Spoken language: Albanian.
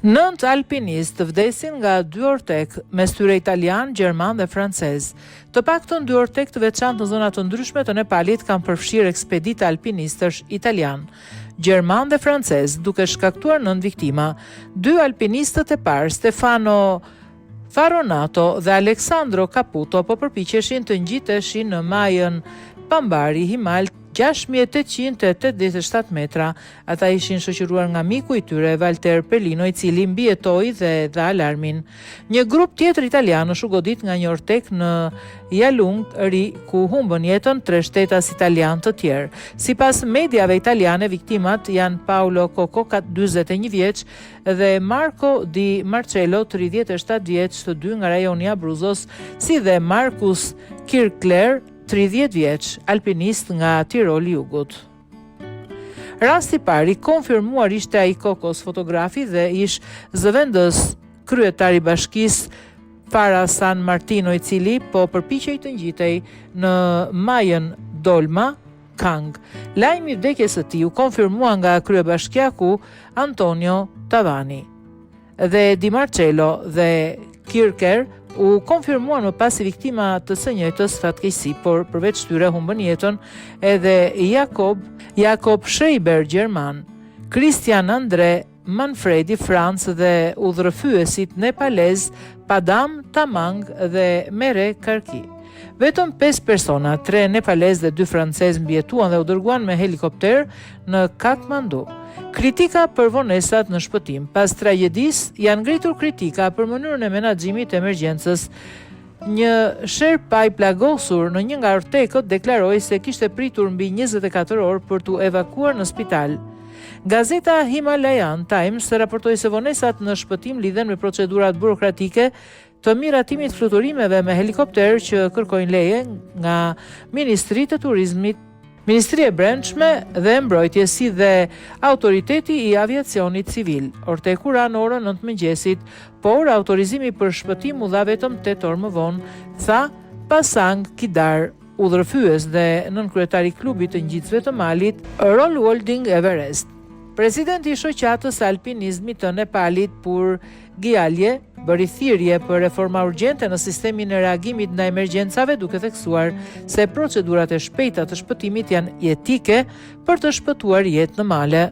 9 alpinistë vdesin nga 2 ortek, mes tyre italian, gjerman dhe francez. Të paktën 2 ortek të veçantë në zona të ndryshme të Nepalit kanë përfshirë ekspeditë alpinistësh italian, gjerman dhe francez, duke shkaktuar 9 viktima. 2 alpinistët e parë, Stefano Faronato dhe Alessandro Caputo, po përpiqeshin të ngjiteshin në majën Pambari Himal 6887 metra. Ata ishin shoqëruar nga miku i tyre, Walter Pellino, i cili mbijetoi dhe dha alarmin. Një grup tjetër italian u godit nga një ortek në Jalung Ri, ku humbën jetën 3 shtetas italian të tjerë. Sipas mediave italiane, viktimat janë Paolo Coco, 41 vjeç, dhe Marco Di Marcello, 37 vjeç, të dy nga rajoni i Abruzzos, si dhe Marcus Kirkler, 30 vjeç, alpinist nga Tiroli i Jugut. Rasti i parë i konfirmuar ishte ai Kokos, fotografi dhe ish zëvendës kryetari i bashkisë Fara San Martino, i cili po përpiqej të ngjitej në majën Dolma Kang. Lajmi i vdekjes së tij u konfirmua nga kryebashkiaku Antonio Tavani. Dhe Di Marcello dhe Kirker u konfirmuan më pas si viktima të së njëjtës fatkeqësi, por përveç tyre humbën jetën edhe Jakob Schreiber, gjerman, Christian Andre Manfredi, Francë, dhe udhërfyesit nepalez Padam Tamang dhe Mere Karki. Vetëm 5 persona, 3 nepalez dhe 2 francez, mbjetuan dhe u dërguan me helikopter në Kathmandu. Kritika për vonesat në shpëtim. Pas tragjedisë janë ngritur kritika për mënyrën e menaxhimit të emergjencës. Një sherpa i plagosur në një nga ortekët deklaroi se kishte pritur mbi 24 orë për t'u evakuar në spital. Gazeta Himalayan Times raportoi se vonesat në shpëtim lidhen me procedurat burokratike të miratimit fluturimeve me helikopter që kërkojnë leje nga Ministria e Turizmit, Ministria e Brendshme dhe Mbrojtjes, si dhe Autoriteti i Aviacionit Civil. Orteku ra në orën 9 mëngjesit, por autorizimi për shpëtim u dha vetëm 8 orë më vonë, tha Pasang Kidar, udhërfyes dhe nënkryetari i klubit të ngjitësve të malit Rollwalding Everest. Presidenti i shoqatës së alpinizmit të Nepalit, Pur Gyalje, bëri thirrje për reforma urgjente në sistemin e reagimit ndaj emergjencave, duke theksuar se procedurat e shpejta të shpëtimit janë jetike për të shpëtuar jetë në male.